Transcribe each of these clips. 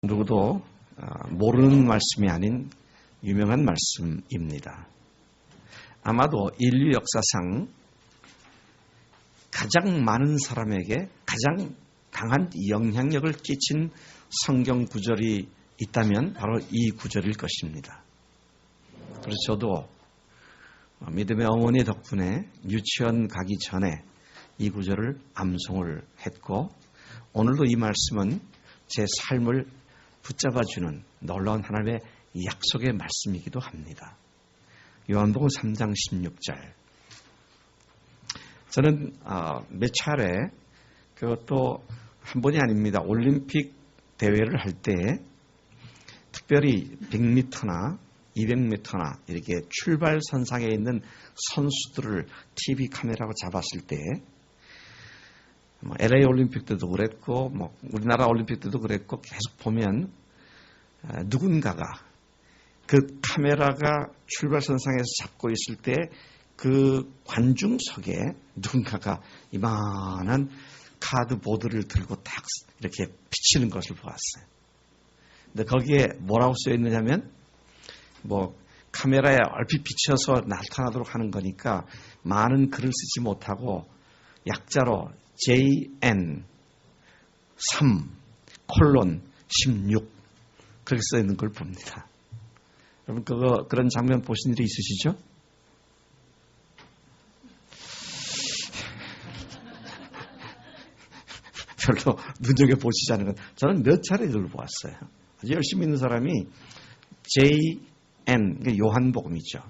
누구도 모르는 말씀이 아닌 유명한 말씀입니다. 아마도 인류 역사상 가장 많은 사람에게 가장 강한 영향력을 끼친 성경 구절이 있다면 바로 이 구절일 것입니다. 그래서 저도 믿음의 어머니 덕분에 유치원 가기 전에 이 구절을 암송을 했고, 오늘도 이 말씀은 제 삶을 붙잡아주는 놀라운 하나님의 약속의 말씀이기도 합니다. 요한복음 3장 16절. 저는 몇 차례, 그것도 한 번이 아닙니다. 올림픽 대회를 할 때 특별히 100m나 200m나 이렇게 출발선상에 있는 선수들을 TV 카메라로 잡았을 때, LA 올림픽 때도 그랬고, 우리나라 올림픽 때도 그랬고, 계속 보면 누군가가 그 카메라가 출발선상에서 잡고 있을 때 그 관중석에 누군가가 이만한 카드보드를 들고 딱 이렇게 비치는 것을 보았어요. 근데 거기에 뭐라고 쓰여 있느냐면, 카메라에 얼핏 비춰서 나타나도록 하는 거니까 많은 글을 쓰지 못하고 약자로 JN 3:16 그렇게 써 있는 걸 봅니다. 여러분 그런 장면 보신 일이 있으시죠? 별로 눈여겨보시지 않은 건 저는 몇 차례 그걸 보았어요. 아주 열심히 있는 사람이 JN, 요한복음이죠.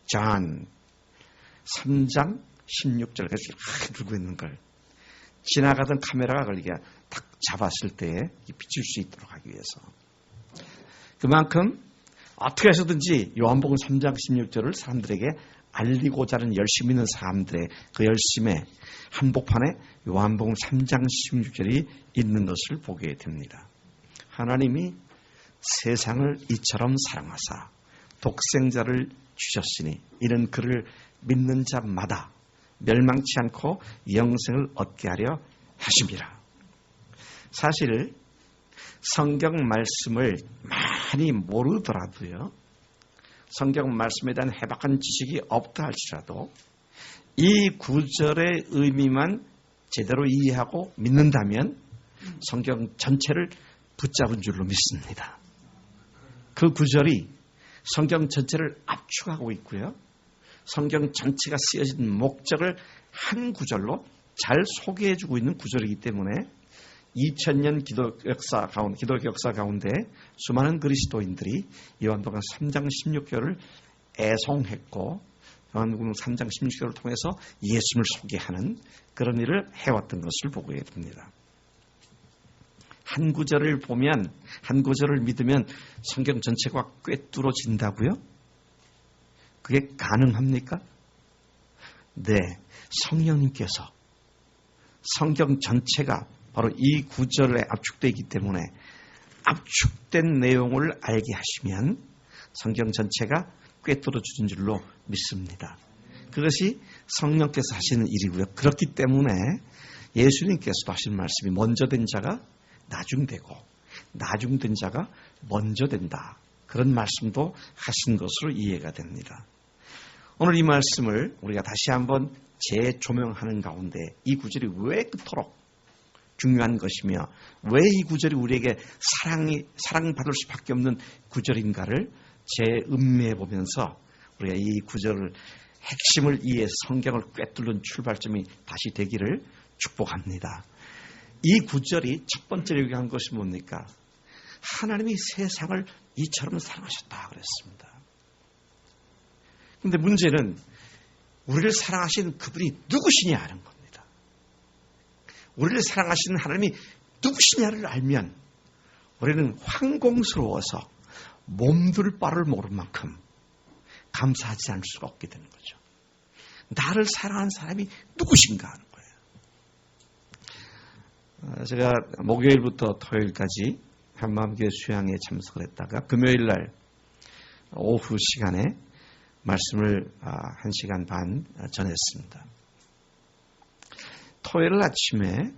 John 3장 16절 그래서 들고 있는 걸 지나가던 카메라가 걸리게 딱 잡았을 때 비칠 수 있도록 하기 위해서. 그만큼 어떻게 해서든지 요한복음 3장 16절을 사람들에게 알리고자 하는 열심히 있는 사람들의 그 열심에 한복판에 요한복음 3장 16절이 있는 것을 보게 됩니다. 하나님이 세상을 이처럼 사랑하사 독생자를 주셨으니 이는 그를 믿는 자마다 멸망치 않고 영생을 얻게 하려 하심이라. 사실 성경 말씀을 많이 모르더라도요, 성경 말씀에 대한 해박한 지식이 없다 할지라도 이 구절의 의미만 제대로 이해하고 믿는다면 성경 전체를 붙잡은 줄로 믿습니다. 그 구절이 성경 전체를 압축하고 있고요, 성경 전체가 쓰여진 목적을 한 구절로 잘 소개해주고 있는 구절이기 때문에 2000년 기독 역사 가운데 수많은 그리스도인들이 요한복음 3장 16절을 애송했고, 요한복음 3장 16절을 통해서 예수님을 소개하는 그런 일을 해왔던 것을 보게 됩니다. 한 구절을 보면, 한 구절을 믿으면 성경 전체가 꿰뚫어진다고요? 그게 가능합니까? 네, 성령님께서 성경 전체가 바로 이 구절에 압축되어 있기 때문에 압축된 내용을 알게 하시면 성경 전체가 꿰뚫어지는 줄로 믿습니다. 그것이 성령께서 하시는 일이고요. 그렇기 때문에 예수님께서도 하신 말씀이 먼저 된 자가 나중되고 나중된 자가 먼저 된다. 그런 말씀도 하신 것으로 이해가 됩니다. 오늘 이 말씀을 우리가 다시 한번 재조명하는 가운데 이 구절이 왜 그토록 중요한 것이며 왜 이 구절이 우리에게 사랑받을 수밖에 없는 구절인가를 재음미해 보면서 우리가 이 구절을 핵심을 이해해서 성경을 꿰뚫는 출발점이 다시 되기를 축복합니다. 이 구절이 첫 번째로 얘기한 것이 뭡니까? 하나님이 세상을 이처럼 사랑하셨다 그랬습니다. 그런데 문제는 우리를 사랑하신 그분이 누구시냐 하는 겁니다. 우리를 사랑하시는 하나님이 누구시냐를 알면 우리는 황공스러워서 몸둘 바를 모를 만큼 감사하지 않을 수가 없게 되는 거죠. 나를 사랑하는 사람이 누구신가 하는 거예요. 제가 목요일부터 토요일까지 한마음교회 수양에 참석을 했다가 금요일 날 오후 시간에 말씀을 1시간 반 전했습니다. 토요일 아침에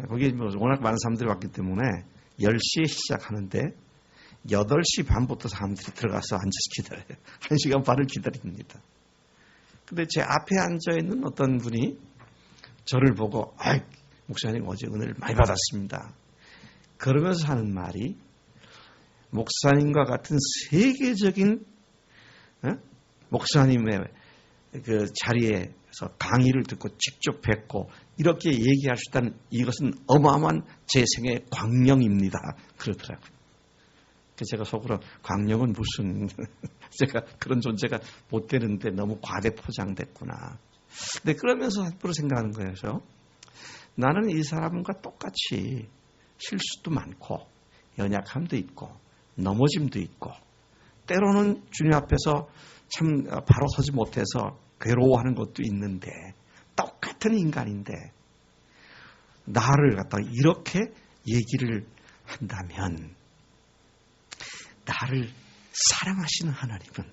거기 워낙 많은 사람들이 왔기 때문에 10시에 시작하는데 8시 반부터 사람들이 들어가서 앉아서 기다려요. 1시간 반을 기다립니다. 근데 제 앞에 앉아있는 어떤 분이 저를 보고 목사님 어제 은혜를 많이 받았습니다. 그러면서 하는 말이 목사님과 같은 세계적인 목사님의 그 자리에서 강의를 듣고 직접 뵙고 이렇게 얘기할 수 있다는 이것은 어마어마한 제 생의 광령입니다. 그러더라고요. 그래서 제가 속으로 광령은 무슨 제가 그런 존재가 못 되는데 너무 과대 포장됐구나. 근데 그러면서 앞으로 생각하는 거예요. 나는 이 사람과 똑같이 실수도 많고 연약함도 있고 넘어짐도 있고 때로는 주님 앞에서 참 바로 서지 못해서 괴로워하는 것도 있는데 똑같은 인간인데 나를 갖다가 이렇게 얘기를 한다면 나를 사랑하시는 하나님은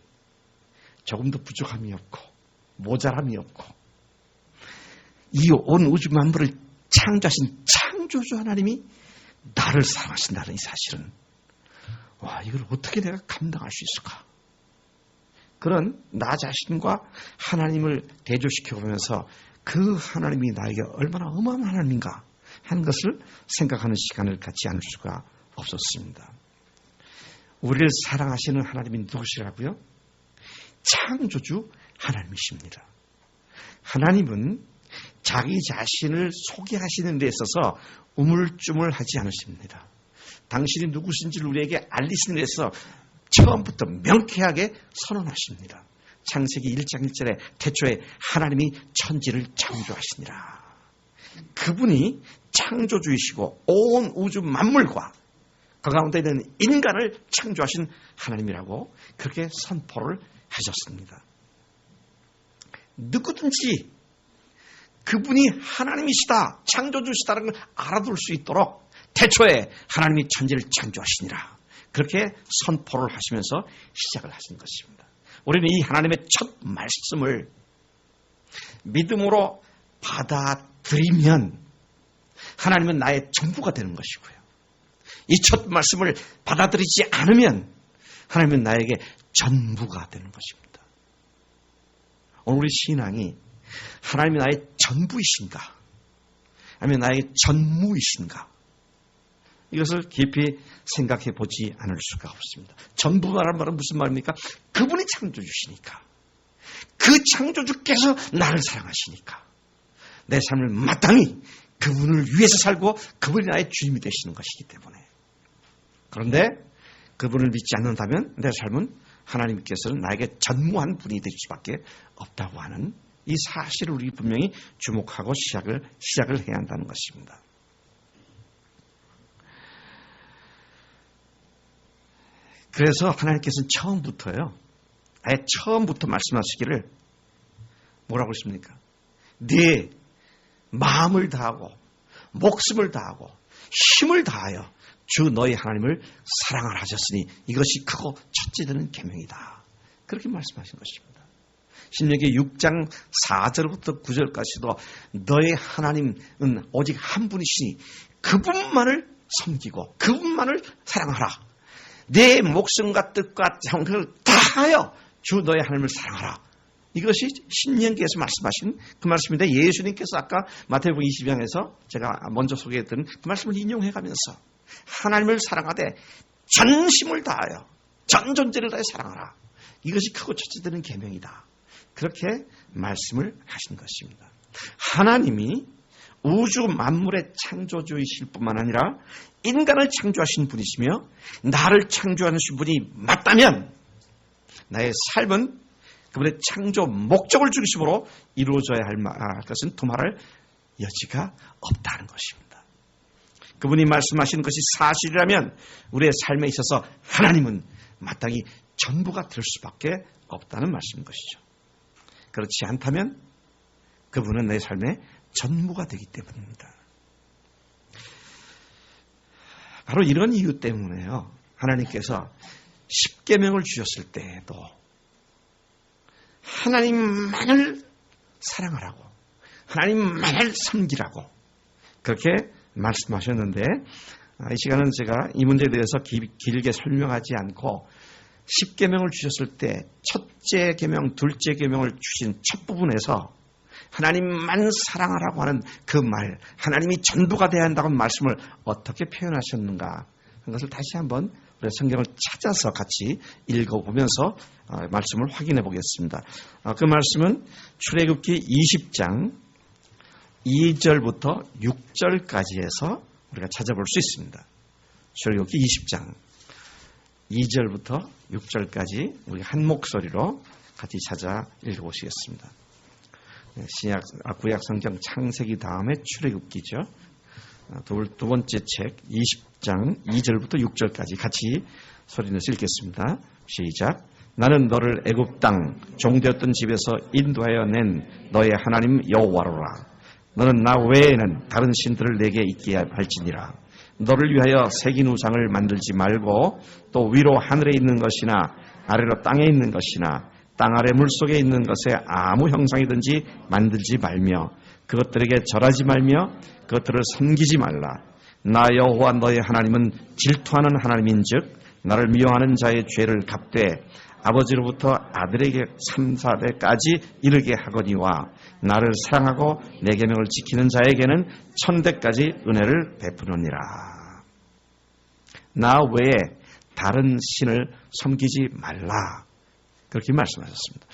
조금도 부족함이 없고 모자람이 없고 이 온 우주 만물을 창조하신 창조주 하나님이 나를 사랑하신다는 이 사실은 이걸 어떻게 내가 감당할 수 있을까? 그런 나 자신과 하나님을 대조시켜 보면서 그 하나님이 나에게 얼마나 어마어마한 하나님인가 하는 것을 생각하는 시간을 갖지 않을 수가 없었습니다. 우리를 사랑하시는 하나님이 누구시라고요? 창조주 하나님이십니다. 하나님은 자기 자신을 소개하시는 데 있어서 우물쭈물하지 않으십니다. 당신이 누구신지를 우리에게 알리시는 데 있어서 처음부터 명쾌하게 선언하십니다. 창세기 1장 1절에 태초에 하나님이 천지를 창조하시니라. 그분이 창조주이시고 온 우주 만물과 그 가운데 있는 인간을 창조하신 하나님이라고 그렇게 선포를 하셨습니다. 누구든지 그분이 하나님이시다, 창조주시다라는 걸 알아둘 수 있도록 태초에 하나님이 천지를 창조하시니라. 그렇게 선포를 하시면서 시작을 하신 것입니다. 우리는 이 하나님의 첫 말씀을 믿음으로 받아들이면 하나님은 나의 전부가 되는 것이고요. 이 첫 말씀을 받아들이지 않으면 하나님은 나에게 전부가 되는 것입니다. 오늘 우리 신앙이 하나님이 나의 전부이신가? 아니면 나의 전무이신가? 이것을 깊이 생각해 보지 않을 수가 없습니다. 전부라는 말은 무슨 말입니까? 그분이 창조주시니까. 그 창조주께서 나를 사랑하시니까. 내 삶을 마땅히 그분을 위해서 살고 그분이 나의 주님이 되시는 것이기 때문에. 그런데 그분을 믿지 않는다면 내 삶은 하나님께서는 나에게 전무한 분이 될 수밖에 없다고 하는 이 사실을 우리 분명히 주목하고 시작을 해야 한다는 것입니다. 그래서 하나님께서는 처음부터요. 아예 처음부터 말씀하시기를 뭐라고 했습니까? 네 마음을 다하고 목숨을 다하고 힘을 다하여 주 너희 하나님을 사랑을 하셨으니 이것이 크고 첫째 되는 계명이다. 그렇게 말씀하신 것입니다. 신명기 6장 4절부터 9절까지도 너의 하나님은 오직 한 분이시니 그분만을 섬기고 그분만을 사랑하라. 내 목숨과 뜻과 정성을 다하여 주 너의 하나님을 사랑하라. 이것이 신명기에서 말씀하신 그 말씀인데 예수님께서 아까 마태복음 20장에서 제가 먼저 소개했던 그 말씀을 인용해가면서 하나님을 사랑하되 전심을 다하여 전 존재를 다해 사랑하라. 이것이 크고 첫째 되는 계명이다. 그렇게 말씀을 하신 것입니다. 하나님이 우주 만물의 창조주이실 뿐만 아니라 인간을 창조하신 분이시며 나를 창조하신 분이 맞다면 나의 삶은 그분의 창조 목적을 중심으로 이루어져야 할 것은 두말할 여지가 없다는 것입니다. 그분이 말씀하시는 것이 사실이라면 우리의 삶에 있어서 하나님은 마땅히 전부가 될 수밖에 없다는 말씀인 것이죠. 그렇지 않다면 그분은 내 삶의 전무가 되기 때문입니다. 바로 이런 이유 때문에요. 하나님께서 십계명을 주셨을 때에도 하나님만을 사랑하라고 하나님만을 섬기라고 그렇게 말씀하셨는데 이 시간은 제가 이 문제에 대해서 길게 설명하지 않고 10계명을 주셨을 때 첫째 계명, 둘째 계명을 주신 첫 부분에서 하나님만 사랑하라고 하는 그 말, 하나님이 전부가 되어야 한다는 말씀을 어떻게 표현하셨는가 하는 것을 다시 한번 우리 성경을 찾아서 같이 읽어보면서 말씀을 확인해 보겠습니다. 그 말씀은 출애굽기 20장 2절부터 6절까지 해서 우리가 찾아볼 수 있습니다. 출애굽기 20장 2절부터 6절까지 우리 한 목소리로 같이 찾아 읽어보시겠습니다. 구약 성경 창세기 다음에 출애굽기죠. 두 번째 책 20장 2절부터 6절까지 같이 소리내서 읽겠습니다. 시작. 나는 너를 애굽 땅 종되었던 집에서 인도하여 낸 너의 하나님 여호와로라. 너는 나 외에는 다른 신들을 내게 있게 할지니라. 너를 위하여 새긴 우상을 만들지 말고 또 위로 하늘에 있는 것이나 아래로 땅에 있는 것이나 땅 아래 물속에 있는 것에 아무 형상이든지 만들지 말며 그것들에게 절하지 말며 그것들을 섬기지 말라. 나 여호와 너의 하나님은 질투하는 하나님인즉 나를 미워하는 자의 죄를 갚되 아버지로부터 아들에게 3, 4대까지 이르게 하거니와 나를 사랑하고 내 계명을 지키는 자에게는 1000대까지 은혜를 베푸느니라. 나 외에 다른 신을 섬기지 말라. 그렇게 말씀하셨습니다.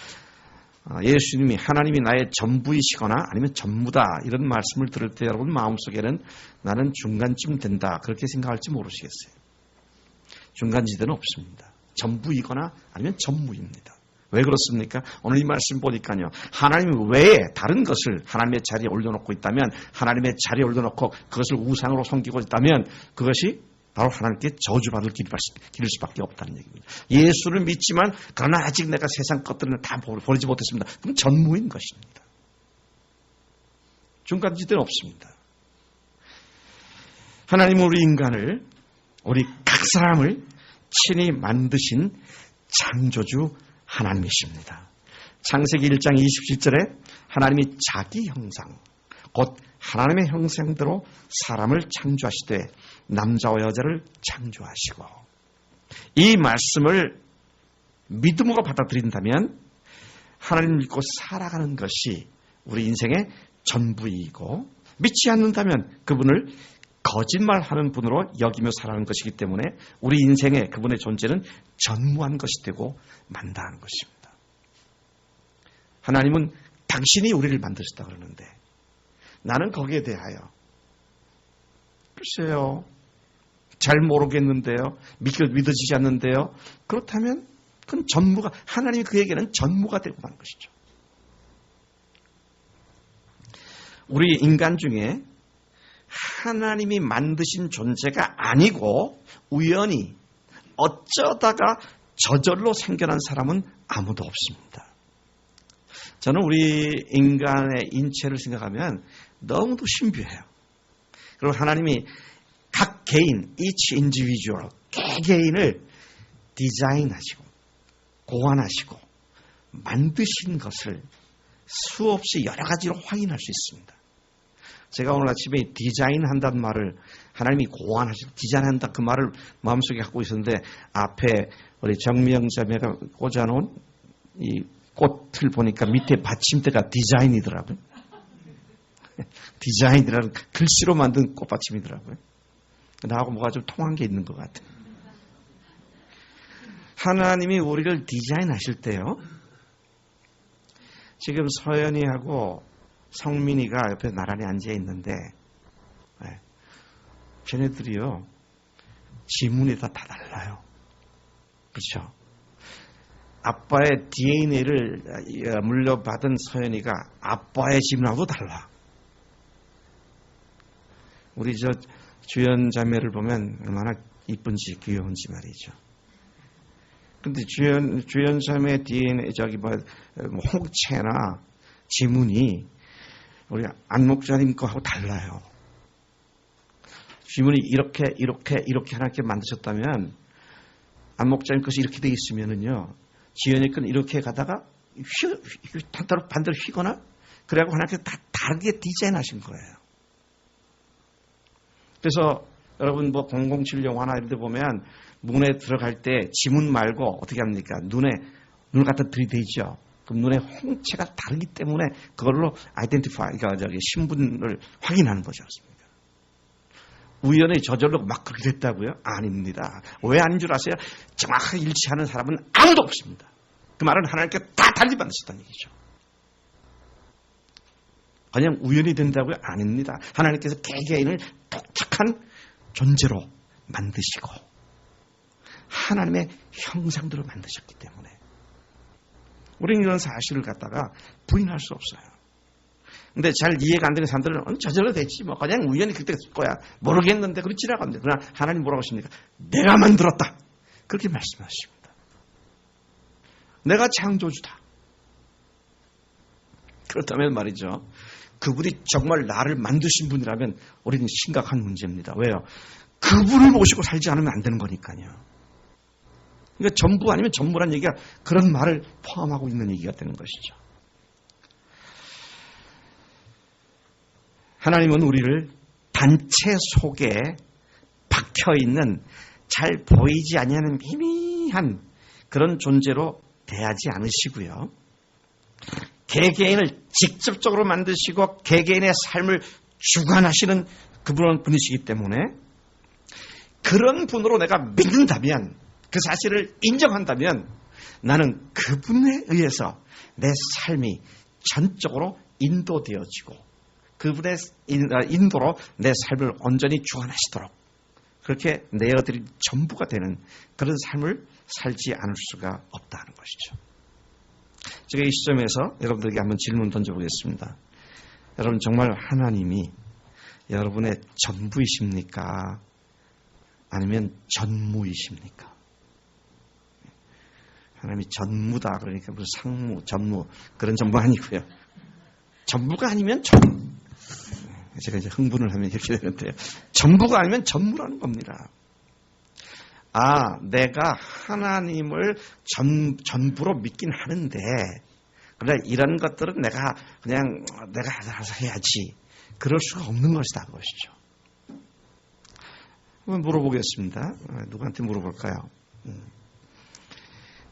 예수님이 하나님이 나의 전부이시거나 아니면 전무다 이런 말씀을 들을 때 여러분 마음속에는 나는 중간쯤 된다 그렇게 생각할지 모르시겠어요. 중간지대는 없습니다. 전부이거나 아니면 전무입니다. 왜 그렇습니까? 오늘 이 말씀 보니까요. 하나님 외에 다른 것을 하나님의 자리에 올려놓고 있다면 하나님의 자리에 올려놓고 그것을 우상으로 섬기고 있다면 그것이 바로 하나님께 저주받을 길일 수밖에 없다는 얘기입니다. 예수를 믿지만 그러나 아직 내가 세상 것들은 다 버리지 못했습니다. 그럼 전무인 것입니다. 중간지대는 없습니다. 하나님은 우리 인간을 우리 각 사람을 친히 만드신 창조주 하나님이십니다. 창세기 1장 27절에 하나님이 자기 형상 곧 하나님의 형상대로 사람을 창조하시되 남자와 여자를 창조하시고 이 말씀을 믿음으로 받아들인다면 하나님 믿고 살아가는 것이 우리 인생의 전부이고 믿지 않는다면 그분을 거짓말하는 분으로 여기며 살아가는 것이기 때문에 우리 인생에 그분의 존재는 전무한 것이 되고 만다는 것입니다. 하나님은 당신이 우리를 만드셨다 그러는데 나는 거기에 대하여 글쎄요 잘 모르겠는데요 믿어지지 않는데요 그렇다면 그건 전무가 하나님이 그에게는 전무가 되고 만 것이죠. 우리 인간 중에 하나님이 만드신 존재가 아니고 우연히 어쩌다가 저절로 생겨난 사람은 아무도 없습니다. 저는 우리 인간의 인체를 생각하면 너무도 신비해요. 그리고 하나님이 각 개인, each individual, 개개인을 디자인하시고 고안하시고 만드신 것을 수없이 여러 가지로 확인할 수 있습니다. 제가 오늘 아침에 디자인한다는 말을 하나님이 고안하시고 디자인한다 그 말을 마음속에 갖고 있었는데 앞에 우리 정미영 자매가 꽂아놓은 이 꽃을 보니까 밑에 받침대가 디자인이더라고요. 디자인이라는 글씨로 만든 꽃받침이더라고요. 나하고 뭐가 좀 통한 게 있는 것 같아요. 하나님이 우리를 디자인하실 때요. 지금 서연이하고 성민이가 옆에 나란히 앉아 있는데 쟤네들이요. 지문이 다 달라요. 그렇죠? 아빠의 DNA를 물려받은 서연이가 아빠의 지문하고도 달라. 우리 저 주연 자매를 보면 얼마나 이쁜지 귀여운지 말이죠. 근데 주연 자매 DNA 홍채나 지문이 우리 안 목사님 거하고 달라요. 지문이 이렇게 하나님께 만드셨다면 안 목사님 것이 이렇게 돼 있으면은요. 지연이 건 이렇게 가다가 반대로 휘거나 그래갖고 하나님께 다 다르게 디자인하신 거예요. 그래서 여러분 뭐 007 영화나 이런 데 보면 문에 들어갈 때 지문 말고 어떻게 합니까? 눈을 갖다 들이대죠. 그럼 눈에 홍채가 다르기 때문에 그걸로 아이덴티파이, 그러니까 신분을 확인하는 거지 않습니까? 우연히 저절로 막 그렇게 됐다고요? 아닙니다. 왜 아닌 줄 아세요? 정확하게 일치하는 사람은 아무도 없습니다. 그 말은 하나님께 다 달리 받으셨다는 얘기죠. 그냥 우연히 된다고요? 아닙니다. 하나님께서 개개인을 독특한 존재로 만드시고 하나님의 형상대로 만드셨기 때문에 우리는 이런 사실을 갖다가 부인할 수 없어요. 근데 잘 이해가 안 되는 사람들은 저절로 됐지 뭐 그냥 우연히 그때 됐을 거야 모르겠는데 그렇게 지나갑니다. 그러나 하나님 뭐라고 하십니까? 내가 만들었다. 그렇게 말씀하십니다. 내가 창조주다. 그렇다면 말이죠. 그분이 정말 나를 만드신 분이라면 우리는 심각한 문제입니다. 왜요? 그분을 모시고 살지 않으면 안 되는 거니까요. 그러니까 전부 아니면 전부란 얘기가 그런 말을 포함하고 있는 얘기가 되는 것이죠. 하나님은 우리를 단체 속에 박혀있는 잘 보이지 아니하는 미미한 그런 존재로 대하지 않으시고요. 개개인을 직접적으로 만드시고 개개인의 삶을 주관하시는 그분은 분이시기 때문에 그런 분으로 내가 믿는다면 그 사실을 인정한다면 나는 그분에 의해서 내 삶이 전적으로 인도되어지고 그분의 인도로 내 삶을 온전히 주관하시도록 그렇게 내어드린 전부가 되는 그런 삶을 살지 않을 수가 없다는 것이죠. 제가 이 시점에서 여러분들에게 한번 질문 던져보겠습니다. 여러분 정말 하나님이 여러분의 전부이십니까? 아니면 전무이십니까? 하나님이 전무다 그러니까 무슨 상무, 전무 그런 전부 아니고요. 전부가 아니면 전무. 제가 이제 흥분을 하면 이렇게 되는데요. 전부가 아니면 전무라는 겁니다. 내가 하나님을 전부로 믿긴 하는데, 그러나 이런 것들은 내가 알아서 해야지. 그럴 수가 없는 것이다, 그것이죠. 한번 물어보겠습니다. 누구한테 물어볼까요?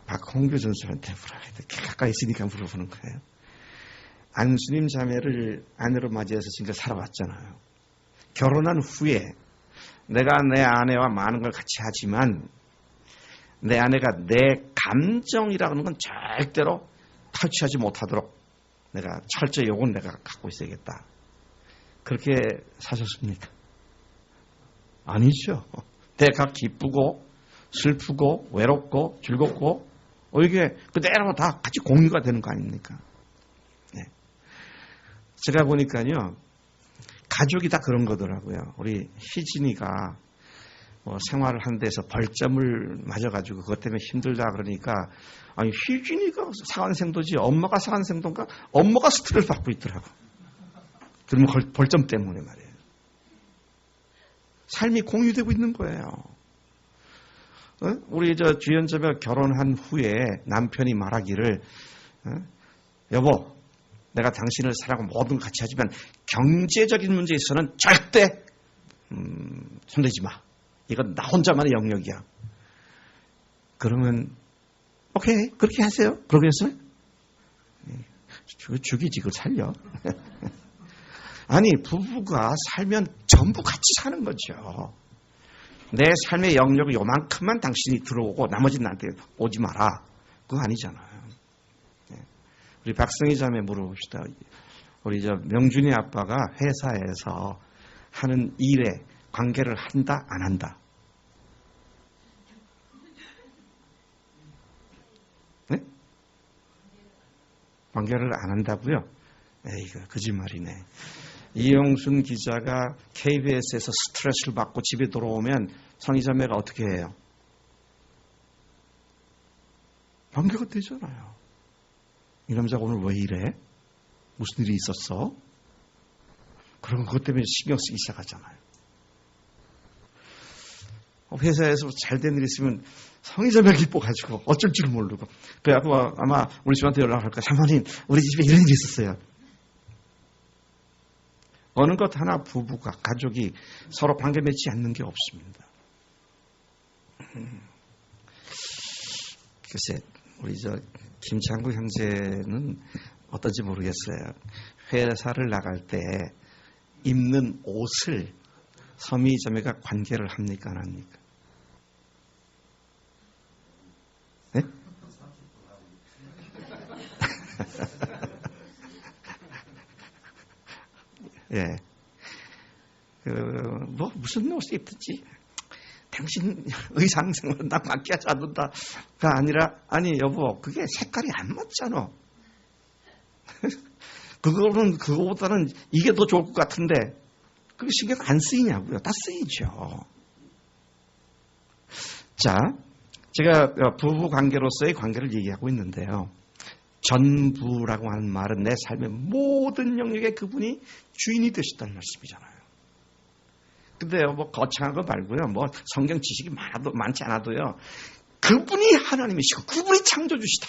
박홍규 전설한테 물어봐야 돼. 가까이 있으니까 물어보는 거예요. 안수님 자매를 아내로 맞이해서 지금까지 살아왔잖아요. 결혼한 후에 내가 내 아내와 많은 걸 같이 하지만 내 아내가 내 감정이라는 건 절대로 탈취하지 못하도록 내가 철저히 요건 내가 갖고 있어야겠다. 그렇게 사셨습니까? 아니죠. 내가 기쁘고 슬프고 외롭고 즐겁고 이게 그대로 다 같이 공유가 되는 거 아닙니까? 네. 제가 보니까요. 가족이 다 그런 거더라고요. 우리 희진이가 생활을 하는 데서 벌점을 맞아가지고 그것 때문에 힘들다 그러니까 아니 희진이가 사관생도지 엄마가 사관생도인가? 엄마가 스트레스 받고 있더라고. 그러면 벌점 때문에 말이에요. 삶이 공유되고 있는 거예요. 우리 주연자매가 결혼한 후에 남편이 말하기를 여보 내가 당신을 사랑하고 모든 걸 같이 하지만 경제적인 문제에 있어서는 절대 손대지 마. 이건 나 혼자만의 영역이야. 그러면 오케이 그렇게 하세요. 그러겠어요? 죽이지 그걸 살려. 아니 부부가 살면 전부 같이 사는 거죠. 내 삶의 영역이 요만큼만 당신이 들어오고 나머지는 나한테 오지 마라. 그거 아니잖아요. 우리 박성희 자매 물어봅시다. 우리 명준이 아빠가 회사에서 하는 일에 관계를 한다, 안 한다? 네? 관계를 안 한다고요? 이거 거짓말이네. 이용순 기자가 KBS에서 스트레스를 받고 집에 돌아오면 성희 자매가 어떻게 해요? 관계가 되잖아요. 이 남자가 오늘 왜 이래? 무슨 일이 있었어? 그러면 그것 때문에 신경 쓰기 시작하잖아요. 회사에서 잘된 일 있으면 성의자매가 기뻐가지고 어쩔 줄 모르고 그래갖고 아마 우리 집한테 연락할 거야. 사모님 우리 집에 이런 일이 있었어요. 어느 것 하나 부부가 가족이 서로 관계 맺지 않는 게 없습니다. 글쎄 우리 김창구 형제는 어떤지 모르겠어요. 회사를 나갈 때 입는 옷을 서미자매가 관계를 합니까 안 합니까? 네? 예. 뭐 무슨 옷을 입든지 당신 의상 생활은 나 맡기지 않는다가 아니라 아니 여보 그게 색깔이 안 맞잖아. 그거보다는 이게 더 좋을 것 같은데 그게 신경 안 쓰이냐고요. 다 쓰이죠. 자, 제가 부부 관계로서의 관계를 얘기하고 있는데요. 전부라고 하는 말은 내 삶의 모든 영역에 그분이 주인이 되셨다는 말씀이잖아요. 근데요, 뭐 거창한 거 말고요, 뭐 성경 지식이 많지 않아도요, 그분이 하나님이시고 그분이 창조주시다.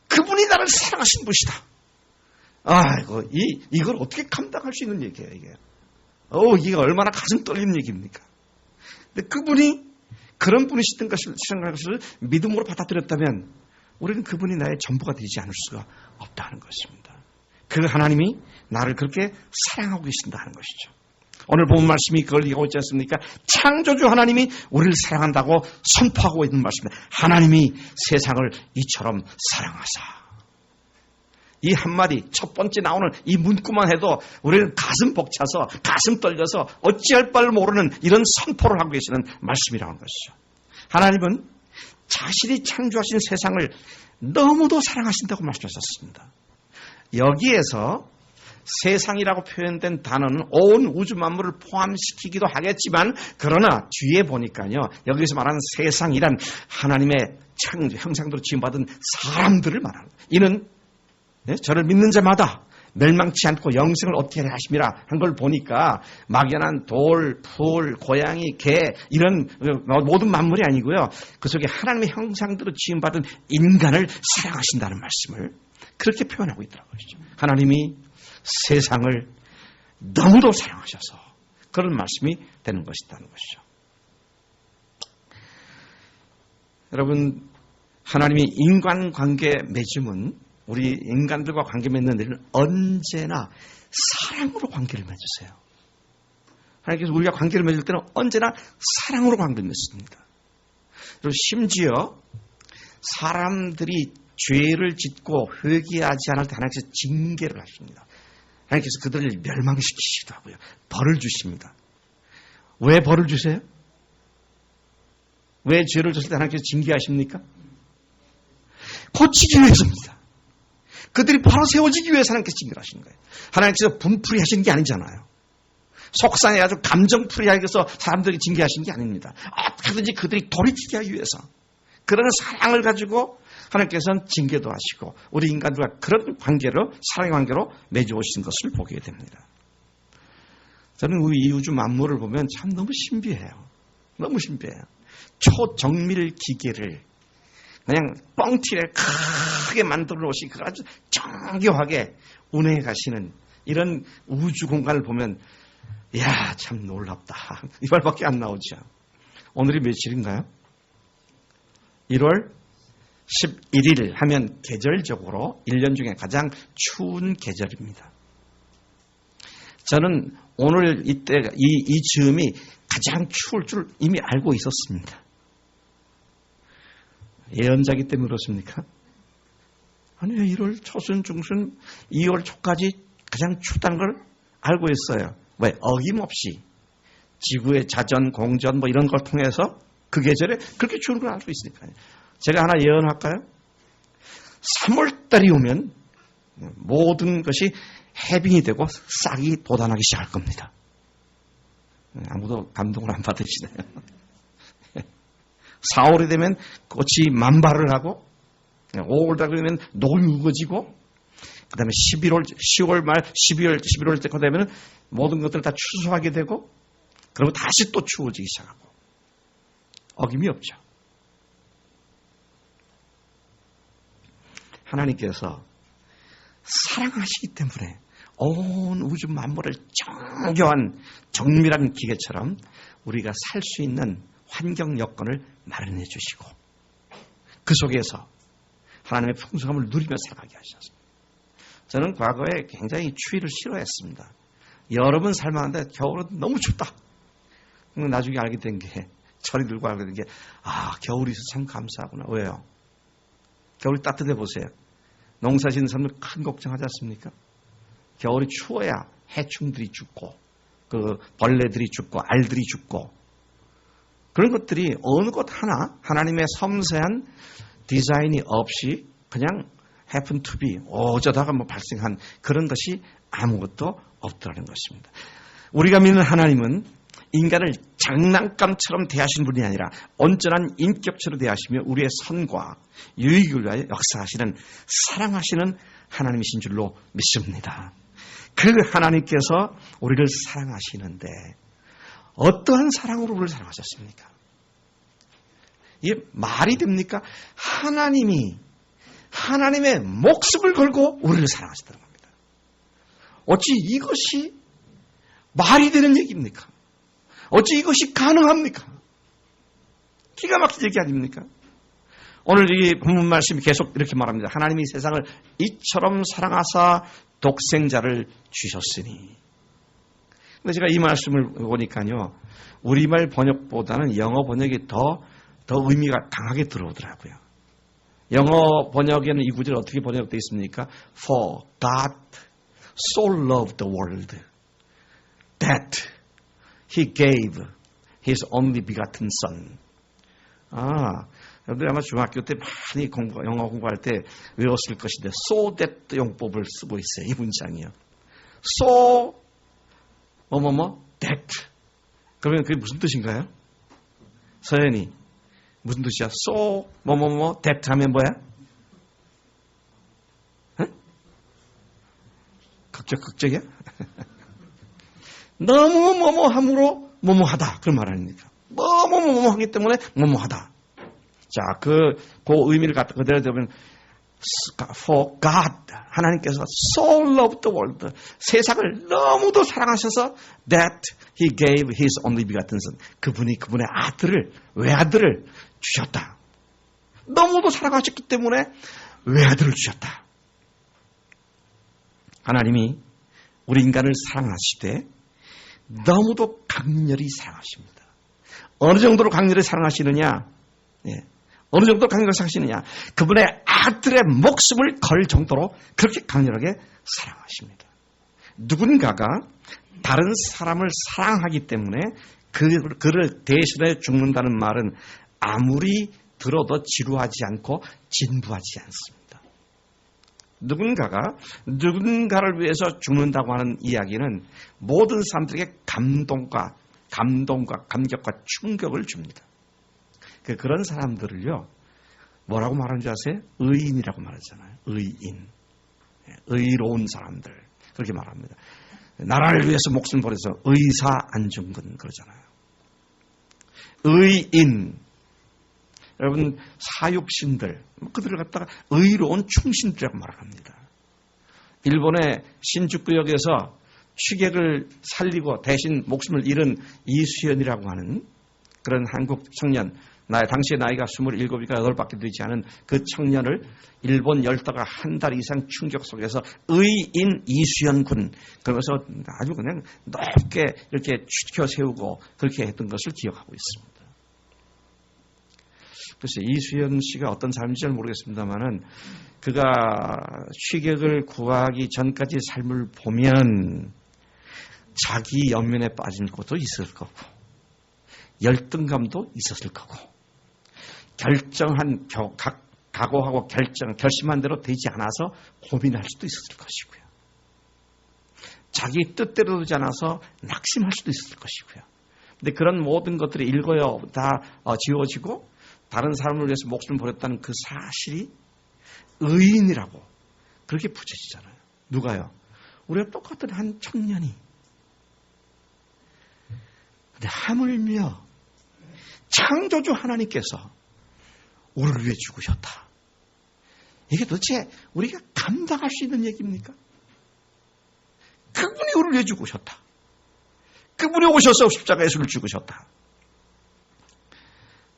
그분이 나를 사랑하신 분이시다. 아이고, 이걸 어떻게 감당할 수 있는 얘기예요, 이게. 이게 얼마나 가슴 떨리는 얘기입니까? 근데 그분이 그런 분이시던 것을 믿음으로 받아들였다면 우리는 그분이 나의 전부가 되지 않을 수가 없다는 것입니다. 그 하나님이 나를 그렇게 사랑하고 계신다는 것이죠. 오늘 본 말씀이 그걸 얘기하고 있지 않습니까? 창조주 하나님이 우리를 사랑한다고 선포하고 있는 말씀입니다. 하나님이 세상을 이처럼 사랑하사. 이 한마디 첫 번째 나오는 이 문구만 해도 우리는 가슴 벅차서 가슴 떨려서 어찌할 바를 모르는 이런 선포를 하고 계시는 말씀이라는 것이죠. 하나님은 자신이 창조하신 세상을 너무도 사랑하신다고 말씀하셨습니다. 여기에서 세상이라고 표현된 단어는 온 우주 만물을 포함시키기도 하겠지만 그러나 뒤에 보니까요. 여기서 말하는 세상이란 하나님의 창조 형상대로 지음받은 사람들을 말합니다. 이는 저를 믿는 자마다 멸망치 않고 영생을 얻게 하심이라 한 걸 보니까 막연한 돌, 풀, 고양이, 개 이런 모든 만물이 아니고요. 그 속에 하나님의 형상대로 지음받은 인간을 사랑하신다는 말씀을 그렇게 표현하고 있더라고요. 하나님이 세상을 너무도 사랑하셔서 그런 말씀이 되는 것이라는 것이죠. 여러분, 하나님이 인간관계 맺음은 우리 인간들과 관계 맺는 일은 언제나 사랑으로 관계를 맺으세요. 하나님께서 우리가 관계를 맺을 때는 언제나 사랑으로 관계를 맺습니다. 그리고 심지어 사람들이 죄를 짓고 회개하지 않을 때 하나님께서 징계를 하십니다. 하나님께서 그들을 멸망시키시기도 하고요. 벌을 주십니다. 왜 벌을 주세요? 왜 죄를 졌을 때 하나님께서 징계하십니까? 고치기 위해서입니다. 그들이 바로 세워지기 위해서 하나님께서 징계를 하시는 거예요. 하나님께서 분풀이 하신 게 아니잖아요. 속상해가지고 감정풀이 하기 위해서 사람들이 징계하신 게 아닙니다. 어떻게든지 그들이 돌이키게 하기 위해서 그런 사랑을 가지고 하나님께서는 징계도 하시고 우리 인간들과 그런 관계로 사랑의 관계로 맺어오신 것을 보게 됩니다. 저는 이 우주 만물을 보면 참 너무 신비해요. 너무 신비해요. 초정밀 기계를 그냥 뻥튀를 크게 만들어 놓으시 그 아주 정교하게 운행해 가시는 이런 우주 공간을 보면 이야 참 놀랍다. 이 말밖에 안 나오죠. 오늘이 며칠인가요? 1월 11일 하면 계절적으로 1년 중에 가장 추운 계절입니다. 저는 오늘 이때 이 즈음이 가장 추울 줄 이미 알고 있었습니다. 예언자기 때문에 그렇습니까? 아니요. 1월 초순, 중순, 2월 초까지 가장 춥다는 걸 알고 있어요. 왜? 어김없이 지구의 자전, 공전 뭐 이런 걸 통해서 그 계절에 그렇게 추운 걸 알 수 있으니까요. 제가 하나 예언할까요? 3월달이 오면 모든 것이 해빙이 되고 싹이 돋아나기 시작할 겁니다. 아무도 감동을 안 받으시네요. 4월이 되면 꽃이 만발을 하고 5월달 되면 녹이 우거지고 그 다음에 10월 말 11월 때 되면 모든 것들을 다 추수하게 되고 그리고 다시 또 추워지기 시작하고 어김이 없죠. 하나님께서 사랑하시기 때문에 온 우주 만물을 정교한 정밀한 기계처럼 우리가 살 수 있는 환경 여건을 마련해 주시고 그 속에서 하나님의 풍성함을 누리며 살아가게 하셨습니다. 저는 과거에 굉장히 추위를 싫어했습니다. 여름은 살만한데 겨울은 너무 춥다. 나중에 알게 된 게, 철이 들고 알게 된 게, 겨울이 있어서 참 감사하구나. 왜요? 겨울이 따뜻해 보세요. 농사 짓는 사람들 큰 걱정하지 않습니까? 겨울이 추워야 해충들이 죽고, 벌레들이 죽고, 알들이 죽고, 그런 것들이 어느 것 하나 하나님의 섬세한 디자인이 없이 그냥 happen to be, 어쩌다가 발생한 그런 것이 아무것도 없더라는 것입니다. 우리가 믿는 하나님은 인간을 장난감처럼 대하시는 분이 아니라 온전한 인격체로 대하시며 우리의 선과 유익을 위하여 역사하시는 사랑하시는 하나님이신 줄로 믿습니다. 그 하나님께서 우리를 사랑하시는데 어떠한 사랑으로 우리를 사랑하셨습니까? 이게 말이 됩니까? 하나님의 목숨을 걸고 우리를 사랑하시다는 겁니다. 어찌 이것이 말이 되는 얘기입니까? 어찌 이것이 가능합니까? 기가 막힌 얘기 아닙니까? 오늘 이 본문 말씀이 계속 이렇게 말합니다. 하나님이 세상을 이처럼 사랑하사 독생자를 주셨으니. 근데 제가 이 말씀을 보니까요, 우리말 번역보다는 영어 번역이 더 의미가 강하게 들어오더라고요. 영어 번역에는 이 구절이 어떻게 번역되어 있습니까? For God so loved the world that He gave His only begotten Son. 여러분들 아마 중학교 때 많이 영어 공부할 때 외웠을 것인데 so that 용법을 쓰고 있어요. 이 문장이요. so that. 그러면 그게 무슨 뜻인가요? 서연이 무슨 뜻이야? so that 하면 뭐야? 극적이야? 너무 뭐뭐함으로 뭐뭐하다. 그런 말 아닙니까? 너무 뭐뭐하기 때문에 뭐뭐하다. 자, 그 의미를 갖다 그대로 되면 for God, 하나님께서 so loved the world, 세상을 너무도 사랑하셔서 that He gave His only begotten Son, 그분의 외아들을 주셨다. 너무도 사랑하셨기 때문에 외아들을 주셨다. 하나님이 우리 인간을 사랑하시되 너무도 강렬히 사랑하십니다. 어느 정도로 강렬히 사랑하시느냐? 어느 정도 강렬히 사랑하시느냐? 그분의 아들의 목숨을 걸 정도로 그렇게 강렬하게 사랑하십니다. 누군가가 다른 사람을 사랑하기 때문에 그를 대신해 죽는다는 말은 아무리 들어도 지루하지 않고 진부하지 않습니다. 누군가를 위해서 죽는다고 하는 이야기는 모든 사람들에게 감동과 감격과 충격을 줍니다. 그런 사람들을요, 뭐라고 말하는 줄 아세요? 의인이라고 말하잖아요. 의로운 사람들. 그렇게 말합니다. 나라를 위해서 목숨을 버려서 의사 안중근 그러잖아요. 의인. 여러분, 사육신들, 그들을 갖다가 의로운 충신들이라고 말합니다. 일본의 신주쿠역에서 취객을 살리고 대신 목숨을 잃은 이수연이라고 하는 그런 한국 청년, 당시의 나이가 27이니까 8밖에 되지 않은 그 청년을 일본 열도가 한 달 이상 충격 속에서 의인 이수연 군, 그러면서 아주 그냥 높게 이렇게 추켜 세우고 그렇게 했던 것을 기억하고 있습니다. 글쎄, 이수연 씨가 어떤 삶인지 잘 모르겠습니다만은 그가 취객을 구하기 전까지 삶을 보면 자기 연면에 빠진 것도 있을 거고 열등감도 있었을 거고 각오하고 결심한 대로 되지 않아서 고민할 수도 있었을 것이고요. 자기 뜻대로 되지 않아서 낙심할 수도 있었을 것이고요. 근데 그런 모든 것들이 일거여 다 지워지고 다른 사람을 위해서 목숨을 버렸다는 그 사실이 의인이라고 그렇게 붙여지잖아요. 누가요? 우리가 똑같은 한 청년이. 근데 하물며 창조주 하나님께서 우리를 위해 죽으셨다. 이게 도대체 우리가 감당할 수 있는 얘기입니까? 그분이 우리를 위해 죽으셨다. 그분이 오셔서 십자가에 예수를 죽으셨다.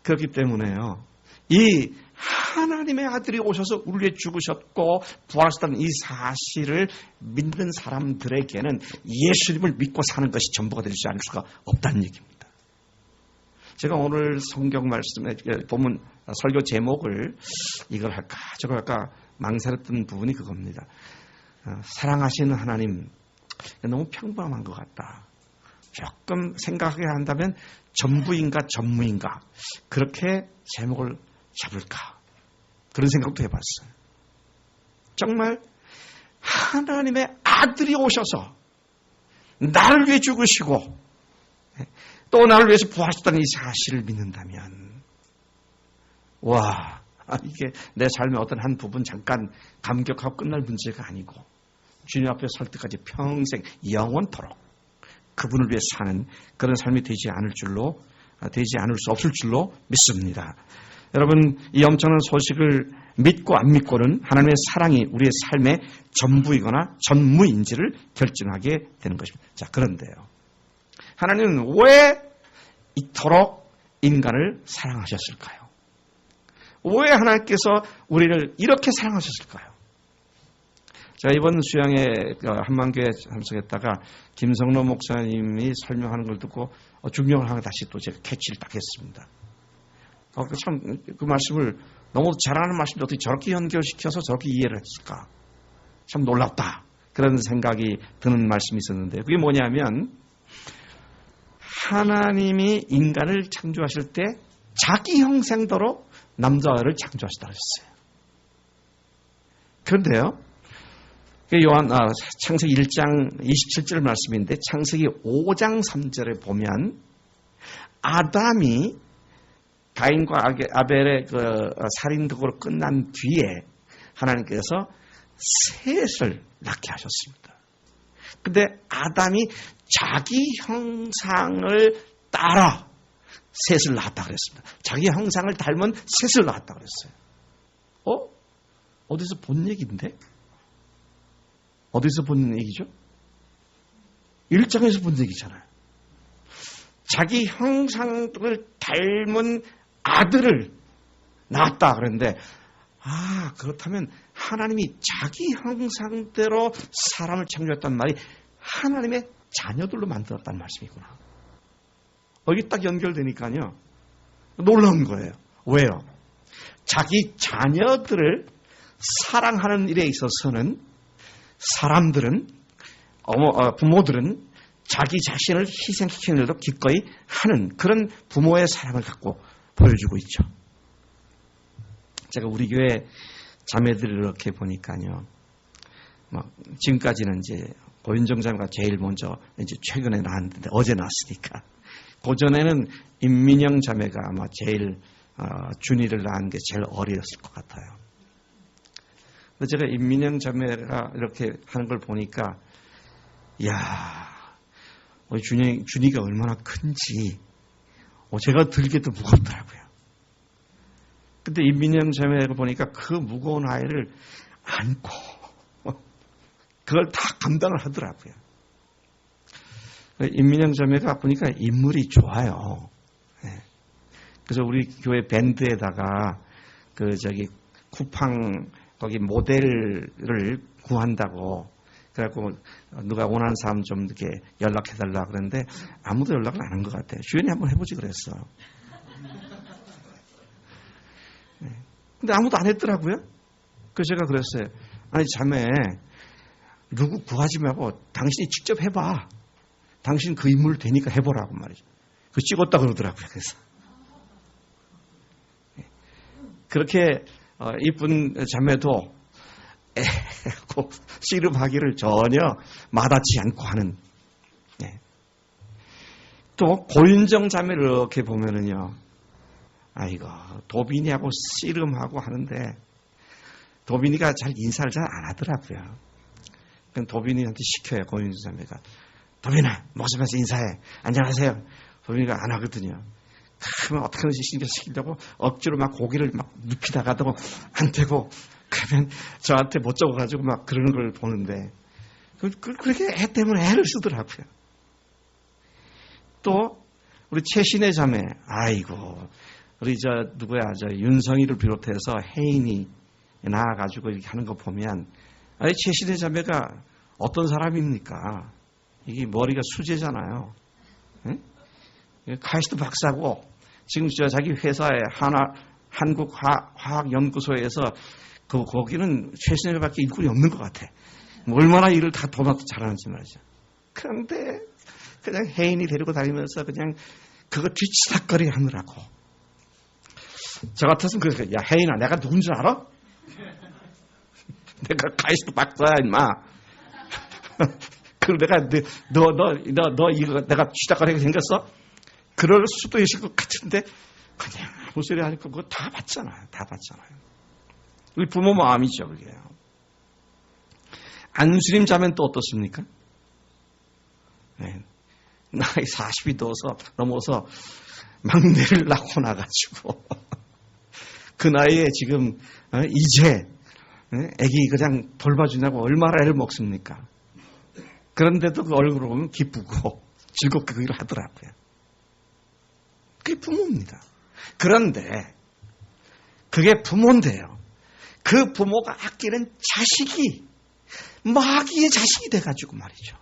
그렇기 때문에요. 이 하나님의 아들이 오셔서 우리를 위해 죽으셨고 부활하셨다는 이 사실을 믿는 사람들에게는 예수님을 믿고 사는 것이 전부가 되지 않을 수가 없다는 얘기입니다. 제가 오늘 성경 말씀에 보면 설교 제목을 이걸 할까 저걸 할까 망설였던 부분이 그겁니다. 사랑하시는 하나님, 너무 평범한 것 같다. 조금 생각하게 한다면 전부인가 전무인가 그렇게 제목을 잡을까 그런 생각도 해봤어요. 정말 하나님의 아들이 오셔서 나를 위해 죽으시고 또 나를 위해서 부활하셨다는 이 사실을 믿는다면 와, 이게 내 삶의 어떤 한 부분 잠깐 감격하고 끝날 문제가 아니고 주님 앞에 설 때까지 평생 영원토록 그분을 위해 사는 그런 삶이 되지 않을 수 없을 줄로 믿습니다. 여러분, 이 엄청난 소식을 믿고 안 믿고는 하나님의 사랑이 우리의 삶의 전부이거나 전무인지를 결정하게 되는 것입니다. 자, 그런데요. 하나님은 왜 이토록 인간을 사랑하셨을까요? 왜 하나님께서 우리를 이렇게 사랑하셨을까요? 제가 이번 수양회 한만교회 참석했다가 김성로 목사님이 설명하는 걸 듣고 중요한 하나 다시 또 제가 캐치를 딱 했습니다. 참 그 말씀을 너무 잘하는 말씀인데 어떻게 저렇게 연결시켜서 저렇게 이해를 했을까? 참 놀랍다. 그런 생각이 드는 말씀이 있었는데 그게 뭐냐면 하나님이 인간을 창조하실 때 자기 형상대로 남자를 창조하시다 그랬어요. 그런데요. 창세기 1장 27절 말씀인데 창세기 5장 3절에 보면 아담이 가인과 아벨의 그 살인극으로 끝난 뒤에 하나님께서 셋을 낳게 하셨습니다. 근데 아담이 자기 형상을 따라 셋을 낳았다 그랬습니다. 자기 형상을 닮은 셋을 낳았다 그랬어요. 어디서 본 얘기인데? 어디서 본 얘기죠? 1장에서 본 얘기잖아요. 자기 형상을 닮은 아들을 낳았다 그랬는데 그렇다면 하나님이 자기 형상대로 사람을 창조했단 말이 하나님의 자녀들로 만들었다는 말씀이구나. 여기 딱 연결되니까요. 놀라운 거예요. 왜요? 자기 자녀들을 사랑하는 일에 있어서는 사람들은 부모들은 자기 자신을 희생시키는 일도 기꺼이 하는 그런 부모의 사랑을 갖고 보여주고 있죠. 제가 우리 교회 자매들을 이렇게 보니까요. 지금까지는 이제 고윤정 자매가 제일 먼저 이제 최근에 낳았는데 어제 낳았으니까. 그전에는 임민영 자매가 아마 제일 준이를 낳은 게 제일 어렸을 것 같아요. 근데 제가 임민영 자매가 이렇게 하는 걸 보니까 준이가 얼마나 큰지 제가 들기도 무겁더라고요. 근데 임민영 자매를 보니까 그 무거운 아이를 안고 그걸 다 감당을 하더라고요. 임민영 자매가 보니까 인물이 좋아요. 그래서 우리 교회 밴드에다가 쿠팡 거기 모델을 구한다고 그래갖고 누가 원하는 사람 좀 이렇게 연락해달라 그랬는데 아무도 연락을 안 한 것 같아요. 주연이 한번 해보지 그랬어. 근데 아무도 안 했더라고요. 그래서 제가 그랬어요. 아니 자매 누구 구하지 말고 당신이 직접 해봐. 당신 그 인물 되니까 해보라고 말이죠. 그 찍었다 그러더라고요. 그래서 그렇게 이쁜 자매도 애고 씨름하기를 전혀 마다치 않고 하는. 또 고윤정 자매를 이렇게 보면은요. 도빈이하고 씨름하고 하는데 도빈이가 잘 인사를 잘 안 하더라고요. 그럼 도빈이한테 시켜요. 고윤정 자매가. 도빈아, 목숨에서 인사해. 안녕하세요. 도빈이가 안 하거든요. 그러면 어떻게 하는지 신경 쓰려고 억지로 막 고개를 막 눕히다가도 안 되고 그러면 저한테 못 잡아가지고 막 그러는 걸 보는데 그렇게 애 때문에 애를 쓰더라고요. 또 우리 최신의 자매, 아이고 우리 윤성이를 비롯해서 혜인이 나와가지고 이렇게 하는 거 보면, 아니 최신의 자매가 어떤 사람입니까? 이게 머리가 수제잖아요. 카이스트 박사고 지금 자기 회사에 한국화학연구소에서 거기는 최신의 자매밖에 일꾼이 없는 것 같아. 얼마나 일을 다 도맡아 잘하는지 말이죠. 그런데 그냥 혜인이 데리고 다니면서 그냥 그거 뒤치다거리 하느라고. 저 같았으면 그래서, 야 혜인아, 내가 누군지 알아? 내가 카이스트 박사야 임마. 그럼 내가 너 이거 내가 뒤치다거리가 생겼어? 그럴 수도 있을 것 같은데 그냥 아무 소리 하니까 그거 다 봤잖아요. 우리 부모 마음이죠 그게. 안수림 자매는 또 어떻습니까? 네. 나이 40이 넘어서 막내를 낳고 나가지고 그 나이에 지금 이제 애기 그냥 돌봐주냐고 얼마나 애를 먹습니까? 그런데도 그 얼굴을 보면 기쁘고 즐겁게 그 일을 하더라고요. 그게 부모입니다. 그런데 그게 부모인데요. 그 부모가 아끼는 자식이 마귀의 자식이 돼가지고 말이죠.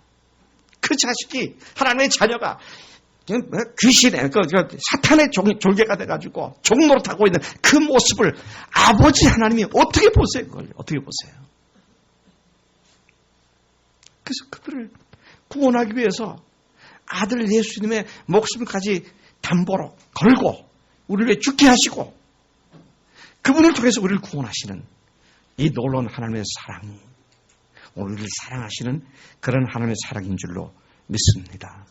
그 자식이 하나님의 자녀가 귀신의 사탄의 졸개가 돼가지고 종노릇하고 있는 그 모습을 아버지 하나님이 어떻게 보세요? 그걸 어떻게 보세요? 그래서 그들을 구원하기 위해서 아들 예수님의 목숨까지 담보로 걸고 우리를 죽게 하시고 그분을 통해서 우리를 구원하시는 이 놀라운 하나님의 사랑이 우리를 사랑하시는 그런 하나님의 사랑인 줄로 믿습니다.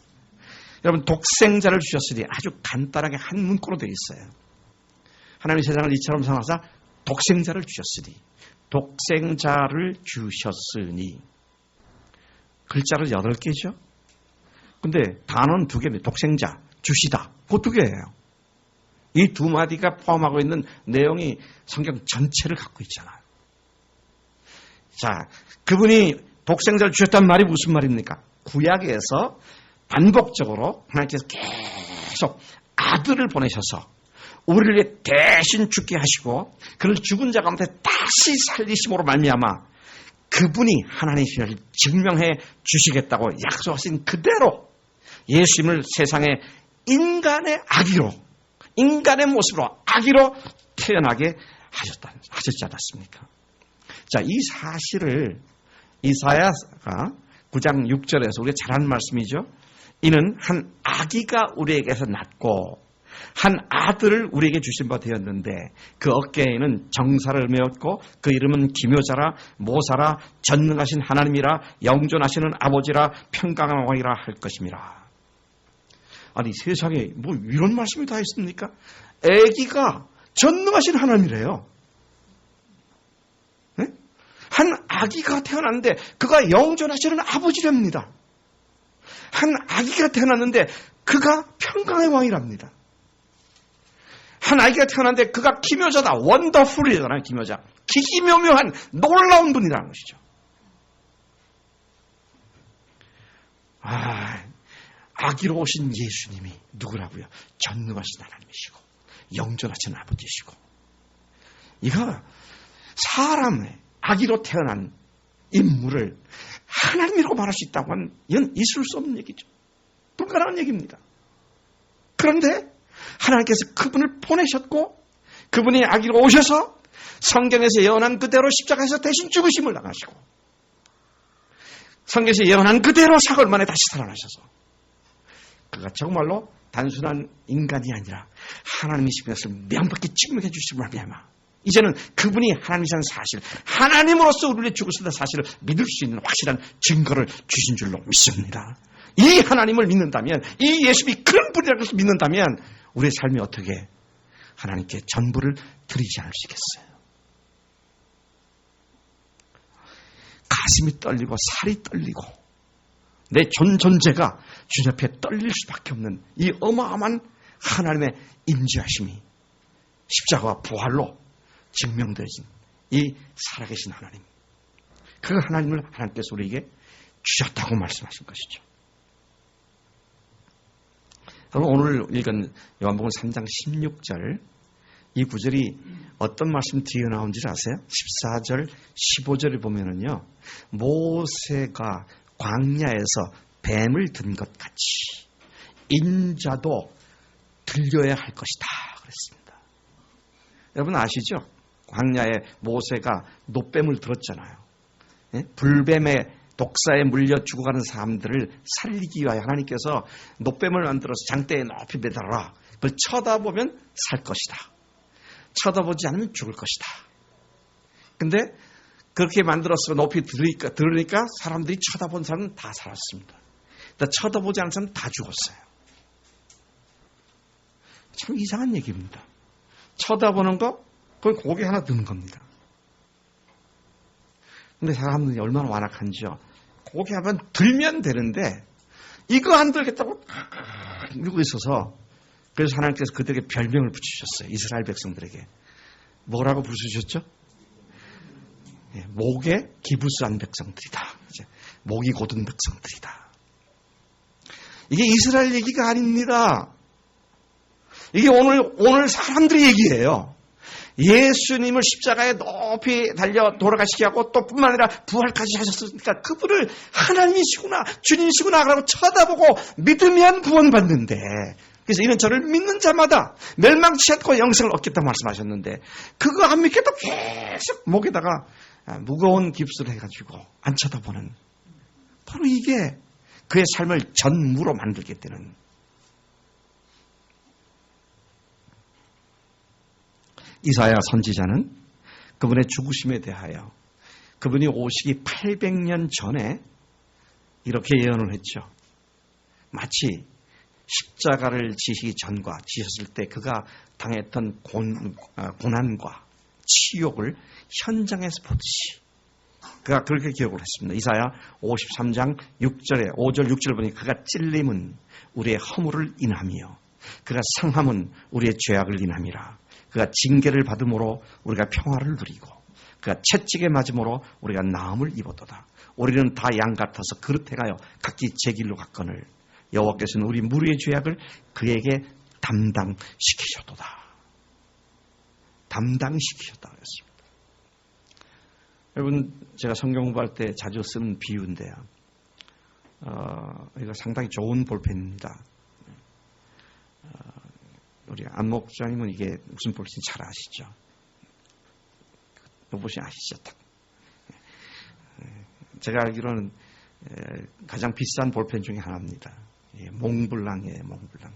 여러분, 독생자를 주셨으니 아주 간단하게 한 문구로 되어 있어요. 하나님이 세상을 이처럼 사랑하사 독생자를 주셨으니, 독생자를 주셨으니. 글자를 8개죠. 근데 단어는 2개입니다. 독생자, 주시다. 그 2개예요. 이 2마디가 포함하고 있는 내용이 성경 전체를 갖고 있잖아요. 자, 그분이 독생자를 주셨단 말이 무슨 말입니까? 구약에서 반복적으로 하나님께서 계속 아들을 보내셔서 우리를 위해 대신 죽게 하시고 그를 죽은 자 가운데 다시 살리심으로 말미암아 그분이 하나님이심을 증명해 주시겠다고 약속하신 그대로 예수님을 세상에 인간의 아기로, 인간의 모습으로 아기로 태어나게 하셨지 않았습니까? 자, 이 사실을 이사야가 9장 6절에서 우리가 잘 아는 말씀이죠. 이는 한 아기가 우리에게서 낳고 한 아들을 우리에게 주신 바 되었는데 그 어깨에는 정사를 메었고 그 이름은 기묘자라 모사라 전능하신 하나님이라 영존하시는 아버지라 평강한 왕이라 할 것임이라. 아니 세상에 뭐 이런 말씀이 다 있습니까? 아기가 전능하신 하나님이래요. 네? 한 아기가 태어났는데 그가 영존하시는 아버지랍니다. 한 아기가 태어났는데 그가 평강의 왕이랍니다. 한 아기가 태어났는데 그가 기묘자다. 원더풀이잖아요. 기묘자. 기기묘묘한 놀라운 분이라는 것이죠. 아기로 오신 예수님이 누구라고요? 전능하신 하나님이시고 영존하신 아버지시고 이거 사람의 아기로 태어난 인물을 하나님이라고 말할 수 있다고 하면 이건 있을 수 없는 얘기죠. 불가능한 얘기입니다. 그런데 하나님께서 그분을 보내셨고 그분이 아기로 오셔서 성경에서 예언한 그대로 십자가에서 대신 죽으심을 당하시고 성경에서 예언한 그대로 사흘 만에 다시 살아나셔서 그가 정말로 단순한 인간이 아니라 하나님이신 것을 명백히 증명해 주시기 바랍니다. 이제는 그분이 하나님이라는 사실, 하나님으로서 우리를 죽으신다는 사실을 믿을 수 있는 확실한 증거를 주신 줄로 믿습니다. 이 하나님을 믿는다면, 이 예수님이 그런 분이라는 것을 믿는다면 우리의 삶이 어떻게 하나님께 전부를 드리지 않을 수 있겠어요? 가슴이 떨리고 살이 떨리고 내 존재가 주님 앞에 떨릴 수밖에 없는 이 어마어마한 하나님의 임재하심이 십자가와 부활로 증명되어진 이 살아계신 하나님. 그 하나님을 하나님께서 우리에게 주셨다고 말씀하신 것이죠. 여러분, 오늘 읽은 요한복음 3장 16절, 이 구절이 어떤 말씀 뒤에 나온지 아세요? 14절, 15절을 보면은요, 모세가 광야에서 뱀을 든 것 같이 인자도 들려야 할 것이다 그랬습니다. 여러분 아시죠? 광야에 모세가 노뱀을 들었잖아요. 예? 불뱀의 독사에 물려 죽어가는 사람들을 살리기 위하여 하나님께서 노뱀을 만들어서 장대에 높이 매달아라. 그걸 쳐다보면 살 것이다. 쳐다보지 않으면 죽을 것이다. 근데 그렇게 만들어서 높이 들으니까 사람들이 쳐다본 사람은 다 살았습니다. 쳐다보지 않은 사람은 다 죽었어요. 참 이상한 얘기입니다. 쳐다보는 거, 그건 고개 하나 드는 겁니다. 근데 사람들이 얼마나 완악한지요. 고개 한번 들면 되는데 이거 안 들겠다고 이러고 있어서, 그래서 하나님께서 그들에게 별명을 붙이셨어요. 이스라엘 백성들에게. 뭐라고 부르셨죠? 목에 기부스한 백성들이다. 목이 곧은 백성들이다. 이게 이스라엘 얘기가 아닙니다. 이게 오늘 사람들의 얘기예요. 예수님을 십자가에 높이 달려 돌아가시게 하고 또 뿐만 아니라 부활까지 하셨으니까 그분을 하나님이시구나, 주님이시구나 라고 쳐다보고 믿으면 구원받는데, 그래서 이는 저를 믿는 자마다 멸망치 않고 영생을 얻겠다고 말씀하셨는데, 그거 안 믿겠다고 계속 목에다가 무거운 깁스를 해가지고 안 쳐다보는, 바로 이게 그의 삶을 전무로 만들게 되는. 이사야 선지자는 그분의 죽으심에 대하여 그분이 오시기 800년 전에 이렇게 예언을 했죠. 마치 십자가를 지시기 전과 지셨을 때 그가 당했던 고난과 치욕을 현장에서 보듯이 그가 그렇게 기억을 했습니다. 이사야 53장 6절에 5절 6절 보니 그가 찔림은 우리의 허물을 인하며 그가 상함은 우리의 죄악을 인함이라. 그가 징계를 받음으로 우리가 평화를 누리고 그가 채찍에 맞음으로 우리가 나음을 입었도다. 우리는 다 양 같아서 그릇해가여 각기 제 길로 갔거늘 여호와께서는 우리 무리의 죄악을 그에게 담당시키셨도다. 담당시키셨다 그랬습니다. 여러분, 제가 성경 공부할 때 자주 쓰는 비유인데요. 이거 상당히 좋은 볼펜입니다. 우리 안 목사님은 이게 무슨 볼펜인지 잘 아시죠? 로봇이 아시죠? 제가 알기로는 가장 비싼 볼펜 중에 하나입니다. 몽블랑이에요, 몽블랑.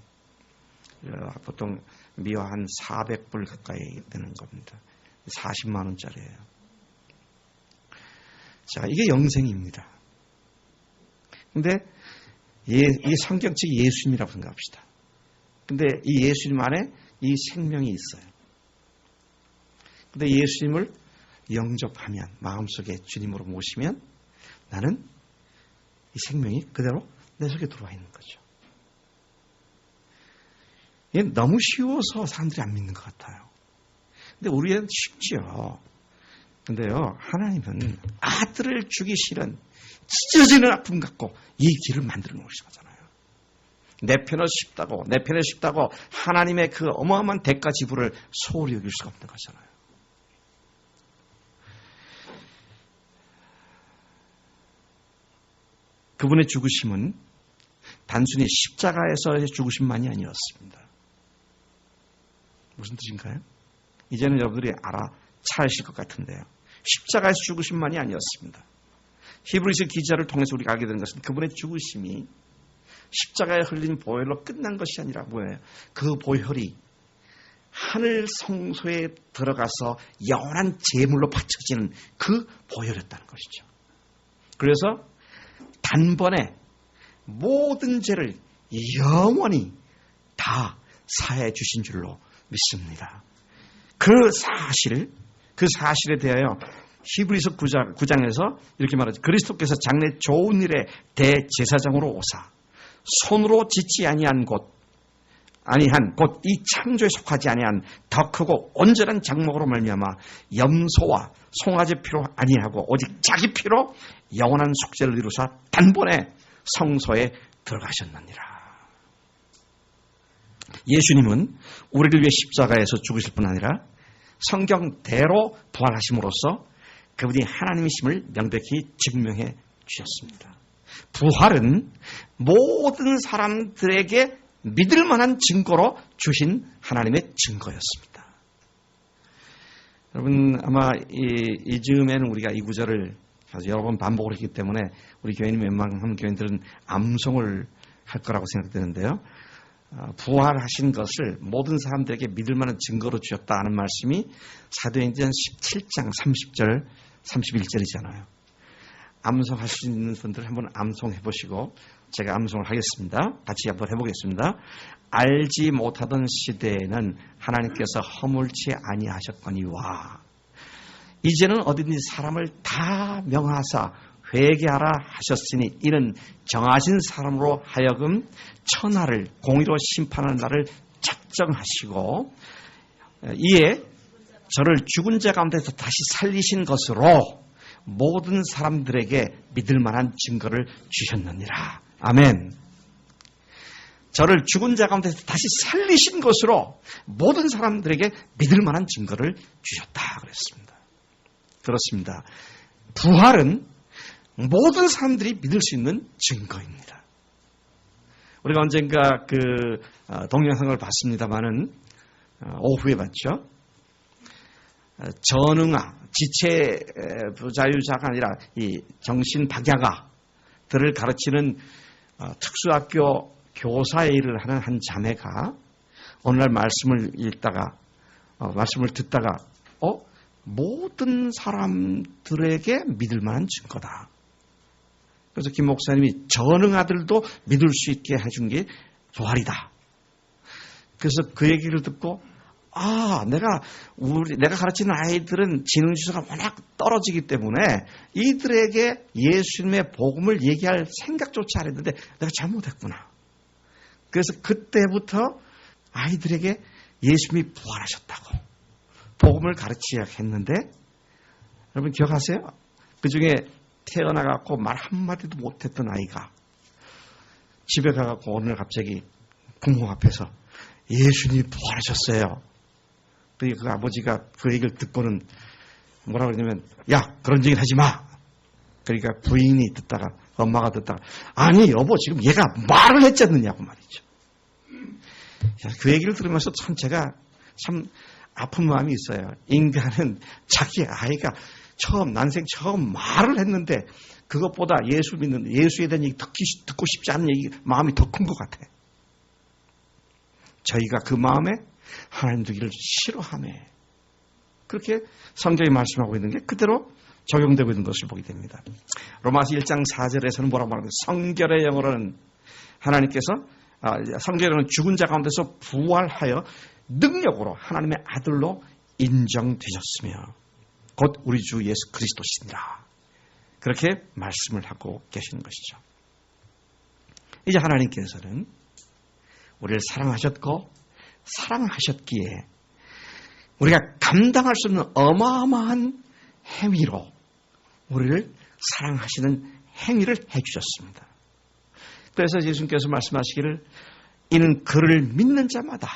보통 미화 한 400불 가까이 되는 겁니다. 40만 원짜리예요. 자, 이게 영생입니다. 근데 이 성경책 예수님이라고 생각합시다. 근데 이 예수님 안에 이 생명이 있어요. 근데 예수님을 영접하면, 마음속에 주님으로 모시면 나는 이 생명이 그대로 내 속에 들어와 있는 거죠. 이게 너무 쉬워서 사람들이 안 믿는 것 같아요. 근데 우리는 쉽지요. 근데요, 하나님은 아들을 주기 싫은 찢어지는 아픔 갖고 이 길을 만들어 놓으시잖아요. 내 편을 쉽다고 하나님의 그 어마어마한 대가 지불을 소홀히 여길 수가 없는 거잖아요. 그분의 죽으심은 단순히 십자가에서의 죽으심만이 아니었습니다. 무슨 뜻인가요? 이제는 여러분들이 알아차리실 것 같은데요. 십자가에서 죽으심만이 아니었습니다. 히브리서 기자를 통해서 우리가 알게 된 것은 그분의 죽으심이 십자가에 흘린 보혈로 끝난 것이 아니라 뭐예요? 그 보혈이 하늘 성소에 들어가서 영원한 제물로 바쳐지는 그 보혈이었다는 것이죠. 그래서 단번에 모든 죄를 영원히 다 사해 주신 줄로 믿습니다. 그 사실에 대하여 히브리서 9장에서 이렇게 말하죠. 그리스도께서 장래 좋은 일에 대제사장으로 오사 손으로 짓지 아니한 곳 아니한 곧 이 창조에 속하지 아니한 더 크고 온전한 장막으로 말미암아 염소와 송아지 피로 아니하고 오직 자기 피로 영원한 속죄를 이루사 단번에 성소에 들어가셨느니라. 예수님은 우리를 위해 십자가에서 죽으실 뿐 아니라 성경대로 부활하심으로써 그분이 하나님이심을 명백히 증명해 주셨습니다. 부활은 모든 사람들에게 믿을 만한 증거로 주신 하나님의 증거였습니다. 여러분 아마 이 즈음에는 우리가 이 구절을 여러 번 반복을 했기 때문에 우리 교회는 웬만한 교인들은 암송을 할 거라고 생각되는데요. 부활하신 것을 모든 사람들에게 믿을 만한 증거로 주셨다는 말씀이 사도행전 17장 30절 31절이잖아요. 암송할 수 있는 분들 한번 암송해 보시고 제가 암송을 하겠습니다. 같이 한번 해보겠습니다. 알지 못하던 시대에는 하나님께서 허물치 아니하셨거니와 이제는 어디든지 사람을 다 명하사 회개하라 하셨으니 이는 정하신 사람으로 하여금 천하를 공의로 심판하는 날을 작정하시고 이에 저를 죽은 자 가운데서 다시 살리신 것으로 모든 사람들에게 믿을 만한 증거를 주셨느니라. 아멘. 저를 죽은 자 가운데서 다시 살리신 것으로 모든 사람들에게 믿을 만한 증거를 주셨다 그랬습니다. 그렇습니다. 부활은 모든 사람들이 믿을 수 있는 증거입니다. 우리가 언젠가 그 동영상을 봤습니다마는 오후에 봤죠. 전응아, 지체 부자유자가 아니라 이 정신 박야가들을 가르치는 특수학교 교사의 일을 하는 한 자매가 어느 날 말씀을 읽다가 말씀을 듣다가 모든 사람들에게 믿을 만한 증거다. 그래서 김 목사님이 전응아들도 믿을 수 있게 해준 게 부활이다. 그래서 그 얘기를 듣고 내가 가르치는 아이들은 지능지수가 워낙 떨어지기 때문에 이들에게 예수님의 복음을 얘기할 생각조차 안 했는데 내가 잘못했구나. 그래서 그때부터 아이들에게 예수님이 부활하셨다고 복음을 가르치려 했는데 여러분 기억하세요? 그 중에 태어나갖고 말 한마디도 못했던 아이가 집에 가갖고 어느 날 갑자기 부모 앞에서 예수님이 부활하셨어요. 그 아버지가 그 얘기를 듣고는 뭐라 그러냐면 야 그런 얘기는 하지 마. 그러니까 부인이 듣다가 엄마가 듣다가 아니 여보 지금 얘가 말을 했지 않느냐고 말이죠. 그 얘기를 들으면서 참 제가 참 아픈 마음이 있어요. 인간은 자기 아이가 난생 처음 말을 했는데 그것보다 예수 믿는 예수에 대한 얘기 듣고 싶지 않은 얘기 마음이 더 큰 것 같아. 저희가 그 마음에 하나님 두기를 싫어하네. 그렇게 성경이 말씀하고 있는 게 그대로 적용되고 있는 것을 보게 됩니다. 로마서 1장 4절에서는 뭐라고 말합니까? 성결의 영으로는 하나님께서 성결의 죽은 자 가운데서 부활하여 능력으로 하나님의 아들로 인정되셨으며 곧 우리 주 예수 그리스도시니라. 그렇게 말씀을 하고 계시는 것이죠. 이제 하나님께서는 우리를 사랑하셨고 사랑하셨기에 우리가 감당할 수 없는 어마어마한 행위로 우리를 사랑하시는 행위를 해주셨습니다. 그래서 예수님께서 말씀하시기를 이는 그를 믿는 자마다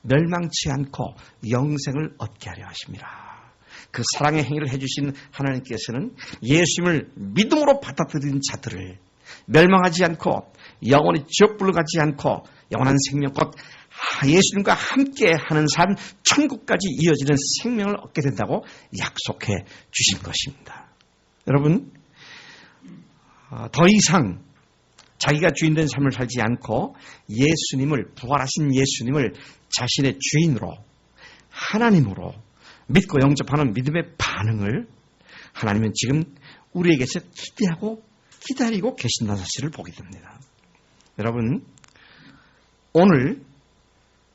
멸망치 않고 영생을 얻게 하려 하심이라. 그 사랑의 행위를 해주신 하나님께서는 예수님을 믿음으로 받아들인 자들을 멸망하지 않고 영원히 지옥불로 가지 않고 영원한 생명과 예수님과 함께 하는 삶, 천국까지 이어지는 생명을 얻게 된다고 약속해 주신 것입니다. 여러분, 더 이상 자기가 주인된 삶을 살지 않고 예수님을, 부활하신 예수님을 자신의 주인으로, 하나님으로 믿고 영접하는 믿음의 반응을 하나님은 지금 우리에게서 기대하고 기다리고 계신다는 사실을 보게 됩니다. 여러분, 오늘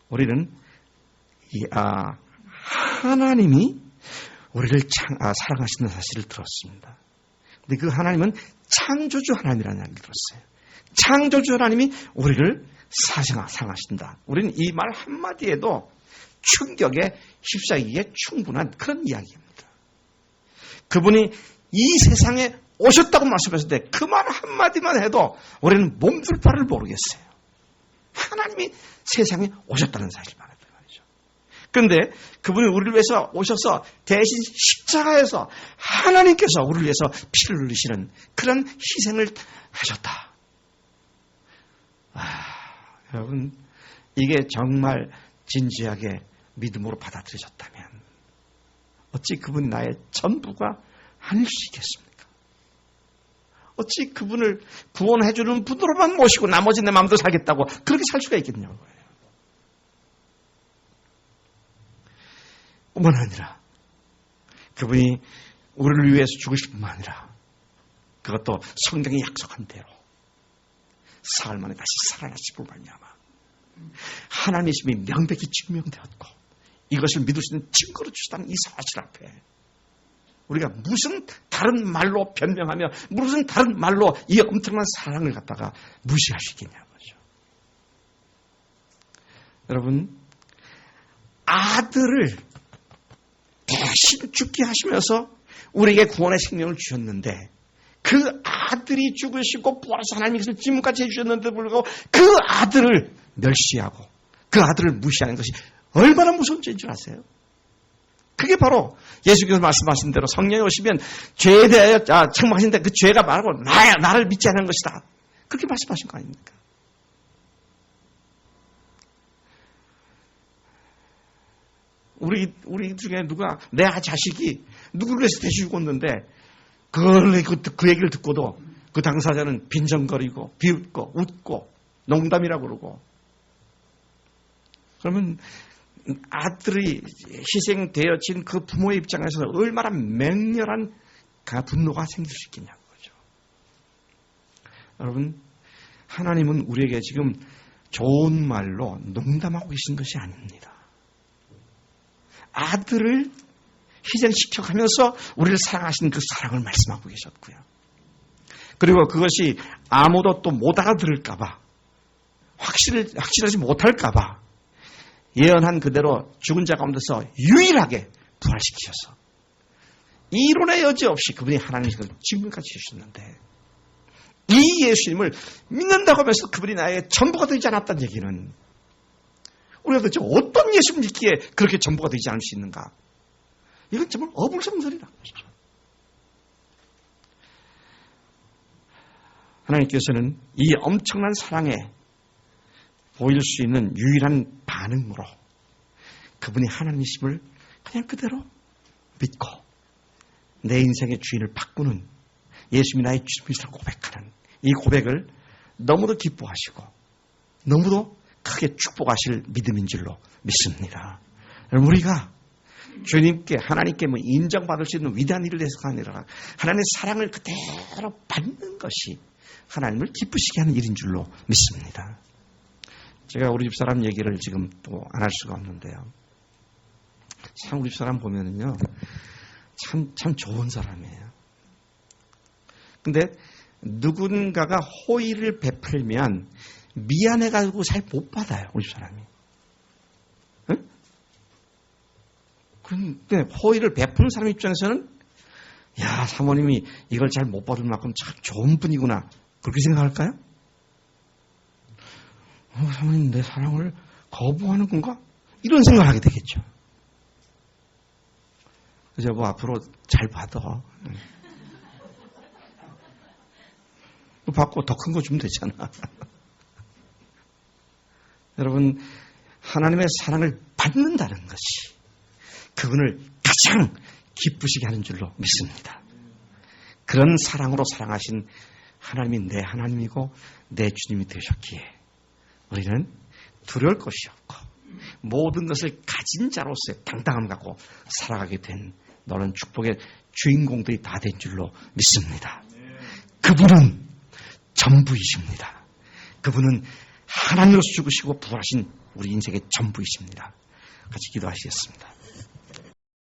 우리는 하나님이 우리를 사랑하시는 사실을 들었습니다. 근데 그 하나님은 창조주 하나님이라는 이야기를 들었어요. 창조주 하나님이 우리를 사랑하신다. 우리는 이 말 한마디에도 충격에 휩싸이기에 충분한 그런 이야기입니다. 그분이 이 세상에 오셨다고 말씀하실 때 그 말 한마디만 해도 우리는 몸둘 바를 모르겠어요. 하나님이 세상에 오셨다는 사실만 해도 말이죠. 그런데 그분이 우리를 위해서 오셔서 대신 십자가에서 하나님께서 우리를 위해서 피를 흘리시는 그런 희생을 하셨다. 여러분, 이게 정말 진지하게 믿음으로 받아들여졌다면 어찌 그분이 나의 전부가 아닐 수 있겠습니까? 어찌 그분을 구원해주는 분으로만 모시고 나머지 내 마음대로 살겠다고 그렇게 살 수가 있겠냐고요. 뿐만 아니라 그분이 우리를 위해서 죽으실 뿐만 아니라 그것도 성경이 약속한 대로 사흘 만에 다시 살아나심으로 말미암아 하나님의 힘이 명백히 증명되었고 이것을 믿을 수 있는 증거로 주시다는 이 사실 앞에 우리가 무슨 다른 말로 변명하며 무슨 다른 말로 이 엄청난 사랑을 갖다가 무시할 수 있겠냐고요. 여러분, 아들을 대신 죽게 하시면서 우리에게 구원의 생명을 주셨는데 그 아들이 죽으시고 부활해서 하나님께서 지금까지 해주셨는데도 불구하고 그 아들을 멸시하고 그 아들을 무시하는 것이 얼마나 무서운 죄인 줄 아세요? 그게 바로 예수께서 말씀하신 대로 성령이 오시면 죄에 대하여 책망하시는데 그 죄가 말하고 나야, 나를 믿지 않는 것이다. 그렇게 말씀하신 거 아닙니까? 우리 중에 누가 내 자식이 누구를 위해서 대신 죽었는데 그 얘기를 듣고도 그 당사자는 빈정거리고 비웃고 웃고 농담이라고 그러고 그러면 아들이 희생되어진 그 부모의 입장에서는 얼마나 맹렬한 분노가 생길 수 있겠냐는 거죠. 여러분, 하나님은 우리에게 지금 좋은 말로 농담하고 계신 것이 아닙니다. 아들을 희생시켜가면서 우리를 사랑하시는 그 사랑을 말씀하고 계셨고요. 그리고 그것이 아무도 또 못 알아들을까봐 확실하지 못할까봐 예언한 그대로 죽은 자 가운데서 유일하게 부활시키셔서 이론의 여지 없이 그분이 하나님의 증명까지 해주셨는데 이 예수님을 믿는다고 하면서 그분이 나의 전부가 되지 않았다는 얘기는 우리가 도대체 어떤 예수를 믿기에 그렇게 전부가 되지 않을 수 있는가? 이건 정말 어불성설이라는 것이죠. 하나님께서는 이 엄청난 사랑에 보일 수 있는 유일한 반응으로 그분이 하나님이심을 그냥 그대로 믿고 내 인생의 주인을 바꾸는 예수님이 나의 주님이시라고 고백하는 이 고백을 너무도 기뻐하시고 너무도 크게 축복하실 믿음인 줄로 믿습니다. 우리가 주님께 하나님께 인정받을 수 있는 위대한 일을 해서가 아니라 하나님의 사랑을 그대로 받는 것이 하나님을 기쁘시게 하는 일인 줄로 믿습니다. 제가 우리 집 사람 얘기를 지금 또 안 할 수가 없는데요. 참 우리 집 사람 보면은요, 참 좋은 사람이에요. 근데 누군가가 호의를 베풀면 미안해가지고 잘 못 받아요, 우리 집 사람이. 응? 근데 호의를 베푸는 사람 입장에서는 야, 사모님이 이걸 잘 못 받을 만큼 참 좋은 분이구나. 그렇게 생각할까요? 사모님 내 사랑을 거부하는 건가? 이런 생각을 하게 되겠죠. 그래서 여보 앞으로 잘 받아. 받고 더 큰 거 주면 되잖아. 여러분, 하나님의 사랑을 받는다는 것이 그분을 가장 기쁘시게 하는 줄로 믿습니다. 그런 사랑으로 사랑하신 하나님이 내 하나님이고 내 주님이 되셨기에 우리는 두려울 것이 없고 모든 것을 가진 자로서의 당당함 갖고 살아가게 된 너는 축복의 주인공들이 다 된 줄로 믿습니다. 그분은 전부이십니다. 그분은 하나님으로서 죽으시고 부활하신 우리 인생의 전부이십니다. 같이 기도하시겠습니다.